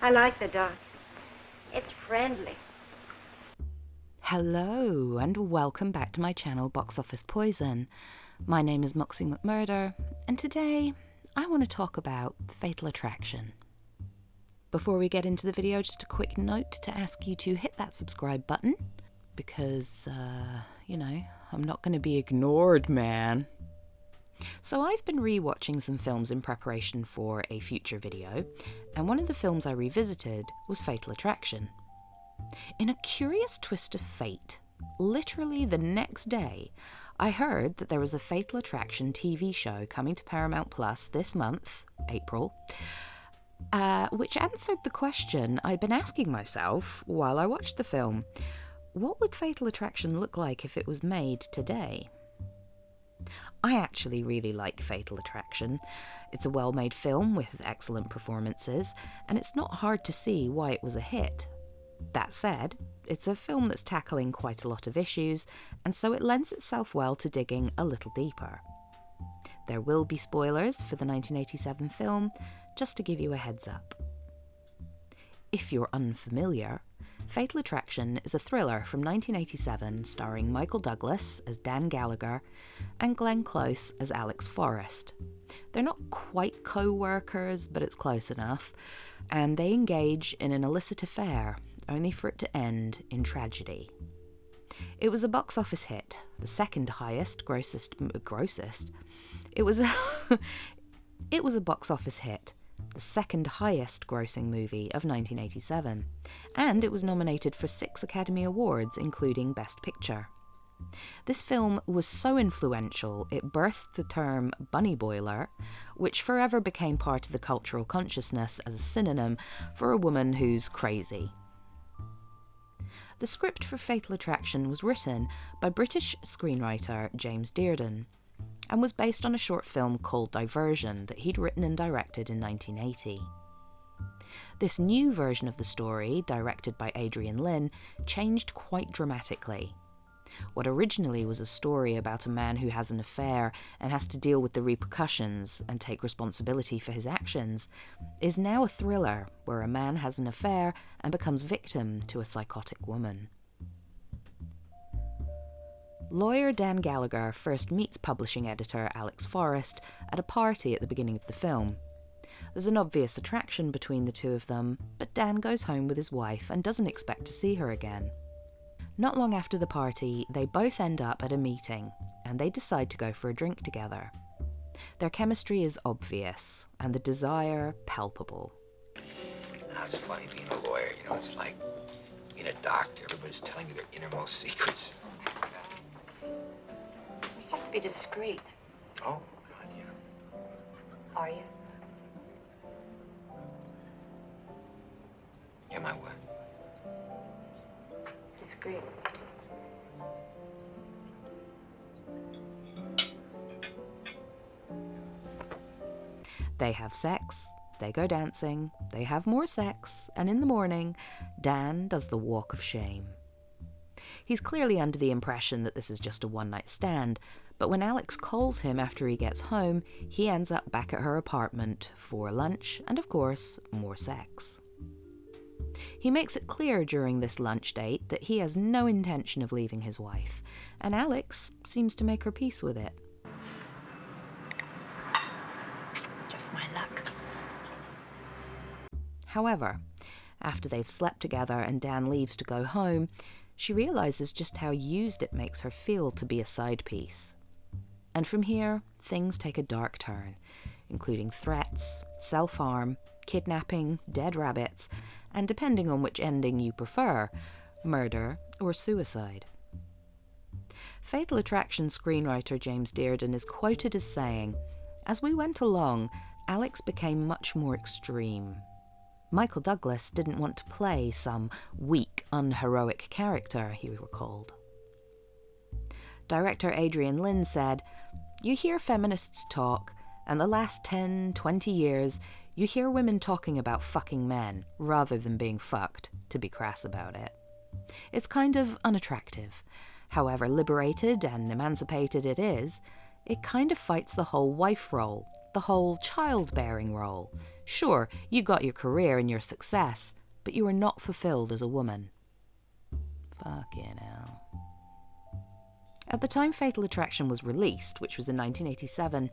I like the dog. It's friendly. Hello and welcome back to my channel Box Office Poison. My name is Moxie McMurder and today I want to talk about Fatal Attraction. Before we get into the video, just a quick note to ask you to hit that subscribe button because, I'm not going to be ignored, man. So I've been re-watching some films in preparation for a future video, and one of the films I revisited was Fatal Attraction. In a curious twist of fate, literally the next day, I heard that there was a Fatal Attraction TV show coming to Paramount Plus this month, April, which answered the question I'd been asking myself while I watched the film. What would Fatal Attraction look like if it was made today? I actually really like Fatal Attraction. It's a well-made film with excellent performances, and it's not hard to see why it was a hit. That said, it's a film that's tackling quite a lot of issues, and so it lends itself well to digging a little deeper. There will be spoilers for the 1987 film, just to give you a heads up. If you're unfamiliar, Fatal Attraction is a thriller from 1987 starring Michael Douglas as Dan Gallagher and Glenn Close as Alex Forrest. They're not quite co-workers, but it's close enough, and they engage in an illicit affair, only for it to end in tragedy. It was a box office hit, the second highest grossest. It was a box office hit, the second highest grossing movie of 1987, and it was nominated for 6 Academy Awards, including Best Picture. This film was so influential it birthed the term bunny boiler, which forever became part of the cultural consciousness as a synonym for a woman who's crazy. The script for Fatal Attraction was written by British screenwriter James Dearden and was based on a short film called Diversion that he'd written and directed in 1980. This new version of the story, directed by Adrian Lyne, changed quite dramatically. What originally was a story about a man who has an affair and has to deal with the repercussions and take responsibility for his actions is now a thriller where a man has an affair and becomes victim to a psychotic woman. Lawyer Dan Gallagher first meets publishing editor Alex Forrest at a party at the beginning of the film. There's an obvious attraction between the two of them, but Dan goes home with his wife and doesn't expect to see her again. Not long after the party, they both end up at a meeting, and they decide to go for a drink together. Their chemistry is obvious, and the desire palpable. It's funny being a lawyer, it's like being a doctor. Everybody's telling you their innermost secrets. You have to be discreet. Oh, God, yeah. Are you? Am I what? Discreet. They have sex, they go dancing, they have more sex, and in the morning, Dan does the walk of shame. He's clearly under the impression that this is just a one-night stand, but when Alex calls him after he gets home, he ends up back at her apartment for lunch and, of course, more sex. He makes it clear during this lunch date that he has no intention of leaving his wife, and Alex seems to make her peace with it. Just my luck. However, after they've slept together and Dan leaves to go home, she realizes just how used it makes her feel to be a side piece. And from here, things take a dark turn, including threats, self-harm, kidnapping, dead rabbits, and depending on which ending you prefer, murder or suicide. Fatal Attraction screenwriter James Dearden is quoted as saying, "As we went along, Alex became much more extreme. Michael Douglas didn't want to play some weak, unheroic character," he recalled. Director Adrian Lyne said, "You hear feminists talk, and the last 10, 20 years, you hear women talking about fucking men rather than being fucked, to be crass about it. It's kind of unattractive. However liberated and emancipated it is, it kind of fights the whole wife role, the whole childbearing role, Sure, you got your career and your success, but you were not fulfilled as a woman. Fucking hell. At the time Fatal Attraction was released, which was in 1987,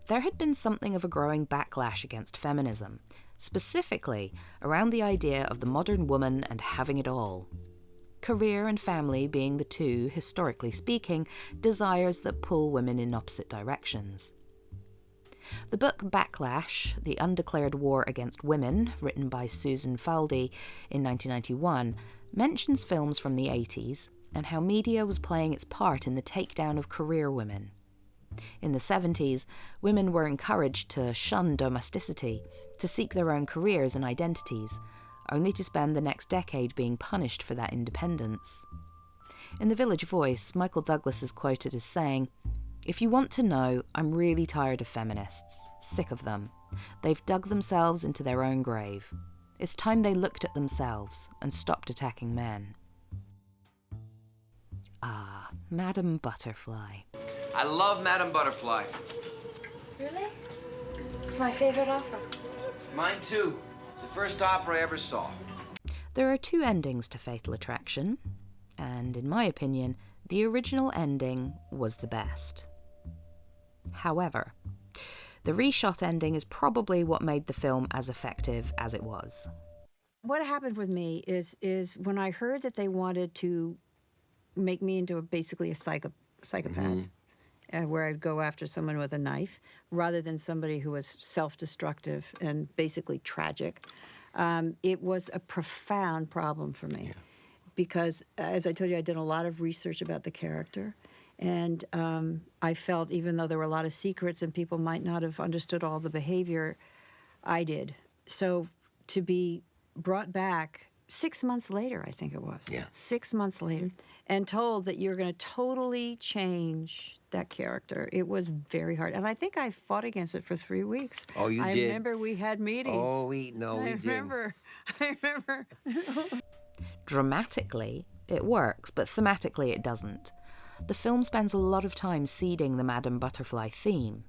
there had been something of a growing backlash against feminism, specifically around the idea of the modern woman and having it all. Career and family being the two, historically speaking, desires that pull women in opposite directions. The book Backlash, The Undeclared War Against Women, written by Susan Faldy in 1991, mentions films from the 80s and how media was playing its part in the takedown of career women. In the 70s, women were encouraged to shun domesticity, to seek their own careers and identities, only to spend the next decade being punished for that independence. In The Village Voice, Michael Douglas is quoted as saying, "If you want to know, I'm really tired of feminists. Sick of them. They've dug themselves into their own grave. It's time they looked at themselves and stopped attacking men." Ah, Madame Butterfly. I love Madame Butterfly. Really? It's my favorite opera. Mine too. It's the first opera I ever saw. There are two endings to Fatal Attraction, and in my opinion, the original ending was the best. However, the reshot ending is probably what made the film as effective as it was. What happened with me is when I heard that they wanted to make me into basically a psychopath, where I'd go after someone with a knife, rather than somebody who was self-destructive and basically tragic, it was a profound problem for me. Yeah. Because, as I told you, I did a lot of research about the character. And I felt, even though there were a lot of secrets and people might not have understood all the behavior, I did. So to be brought back 6 months later, I think it was. Yeah. 6 months later, and told that you're going to totally change that character. It was very hard. And I think I fought against it for 3 weeks. Oh, you I did? I remember we had meetings. Oh, we did. I remember. Dramatically, it works, but thematically it doesn't. The film spends a lot of time seeding the Madame Butterfly theme.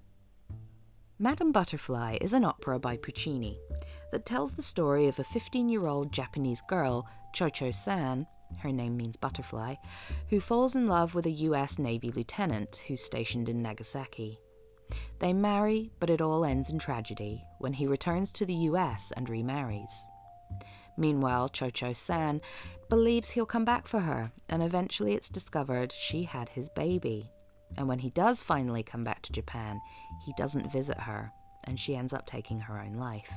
Madame Butterfly is an opera by Puccini that tells the story of a 15-year-old Japanese girl, Chocho San, her name means butterfly, who falls in love with a US Navy lieutenant who's stationed in Nagasaki. They marry, but it all ends in tragedy when he returns to the US and remarries. Meanwhile, Chocho San believes he'll come back for her, and eventually it's discovered she had his baby. And when he does finally come back to Japan, he doesn't visit her, and she ends up taking her own life.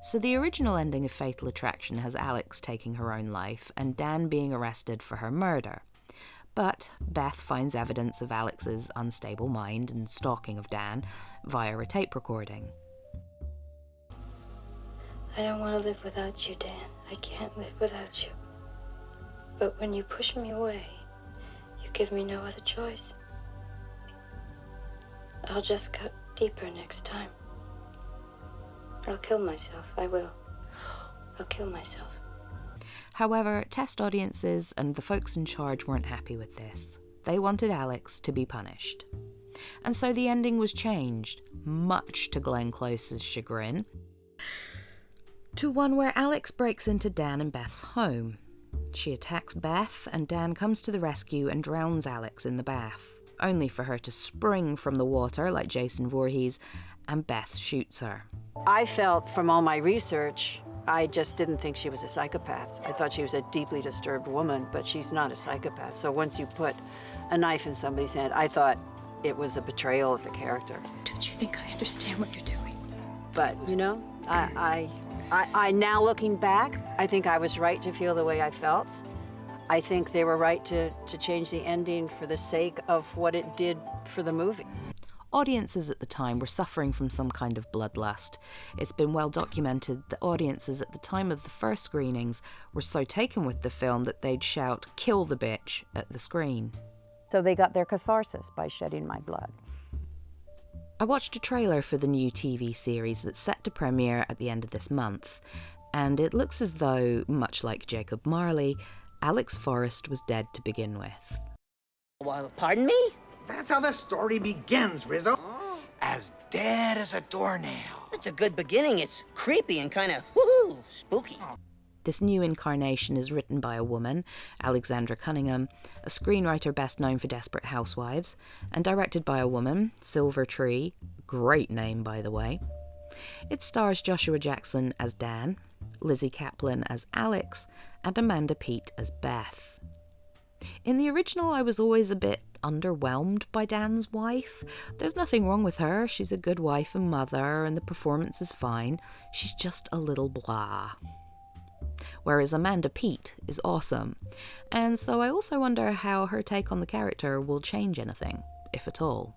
So the original ending of Fatal Attraction has Alex taking her own life and Dan being arrested for her murder. But Beth finds evidence of Alex's unstable mind and stalking of Dan via a tape recording. I don't want to live without you, Dan. I can't live without you. But when you push me away, you give me no other choice. I'll just cut deeper next time. I'll kill myself. I will. I'll kill myself. However, test audiences and the folks in charge weren't happy with this. They wanted Alex to be punished. And so the ending was changed, much to Glenn Close's chagrin, to one where Alex breaks into Dan and Beth's home. She attacks Beth, and Dan comes to the rescue and drowns Alex in the bath, only for her to spring from the water like Jason Voorhees, and Beth shoots her. I felt from all my research, I just didn't think she was a psychopath. I thought she was a deeply disturbed woman, but she's not a psychopath. So once you put a knife in somebody's hand, I thought it was a betrayal of the character. Don't you think I understand what you're doing? But, you know, I now looking back, I think I was right to feel the way I felt. I think they were right to change the ending for the sake of what it did for the movie. Audiences at the time were suffering from some kind of bloodlust. It's been well documented that audiences at the time of the first screenings were so taken with the film that they'd shout, "Kill the bitch," at the screen. So they got their catharsis by shedding my blood. I watched a trailer for the new TV series that's set to premiere at the end of this month, and it looks as though, much like Jacob Marley, Alex Forrest was dead to begin with. Well, pardon me? That's how the story begins, Rizzo. as dead as a doornail. It's a good beginning. It's creepy and kind of woohoo, spooky. This new incarnation is written by a woman, Alexandra Cunningham, a screenwriter best known for Desperate Housewives, and directed by a woman, Silver Tree, great name by the way. It stars Joshua Jackson as Dan, Lizzie Kaplan as Alex, and Amanda Peet as Beth. In the original, I was always a bit underwhelmed by Dan's wife. There's nothing wrong with her, she's a good wife and mother, and the performance is fine. She's just a little blah. Whereas Amanda Peet is awesome, and so I also wonder how her take on the character will change anything, if at all.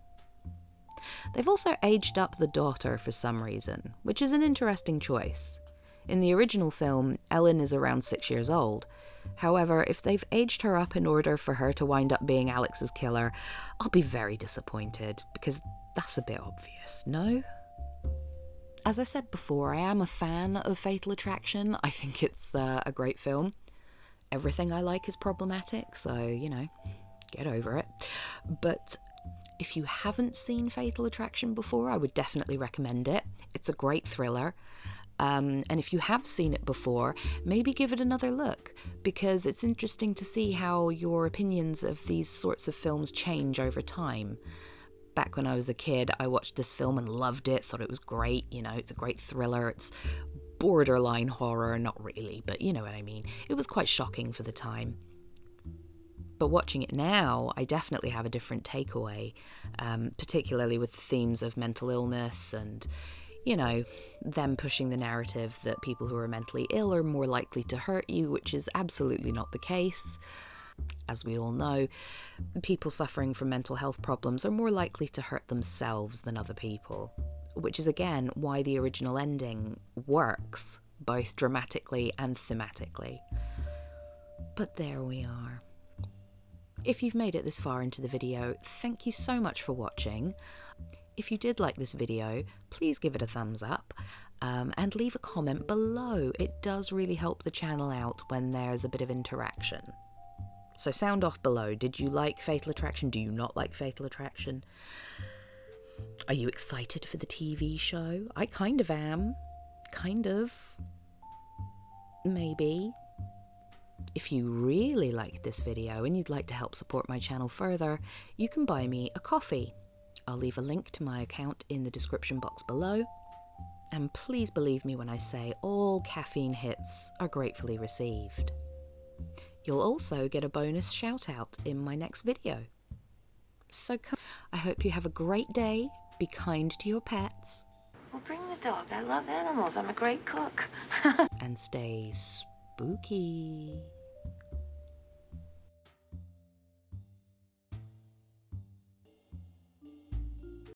They've also aged up the daughter for some reason, which is an interesting choice. In the original film, Ellen is around 6 years old. However, if they've aged her up in order for her to wind up being Alex's killer, I'll be very disappointed, because that's a bit obvious, no? As I said before, I am a fan of Fatal Attraction. I think it's a great film. Everything I like is problematic, so, you know, get over it. But if you haven't seen Fatal Attraction before, I would definitely recommend it. It's a great thriller. And if you have seen it before, maybe give it another look, because it's interesting to see how your opinions of these sorts of films change over time. Back when I was a kid, I watched this film and loved it, thought it was great, you know, it's a great thriller, it's borderline horror, not really, but you know what I mean. It was quite shocking for the time. But watching it now, I definitely have a different takeaway, particularly with the themes of mental illness and, you know, them pushing the narrative that people who are mentally ill are more likely to hurt you, which is absolutely not the case. As we all know, people suffering from mental health problems are more likely to hurt themselves than other people, which is again why the original ending works, both dramatically and thematically. But there we are. If you've made it this far into the video, thank you so much for watching. If you did like this video, please give it a thumbs up and leave a comment below. It does really help the channel out when there's a bit of interaction. So sound off below. Did you like Fatal Attraction? Do you not like Fatal Attraction? Are you excited for the TV show? I kind of am. Kind of. Maybe. If you really liked this video and you'd like to help support my channel further, you can buy me a coffee. I'll leave a link to my account in the description box below. And please believe me when I say all caffeine hits are gratefully received. You'll also get a bonus shout out in my next video. So I hope you have a great day, be kind to your pets. Well, bring the dog. I love animals. I'm a great cook. And stay spooky.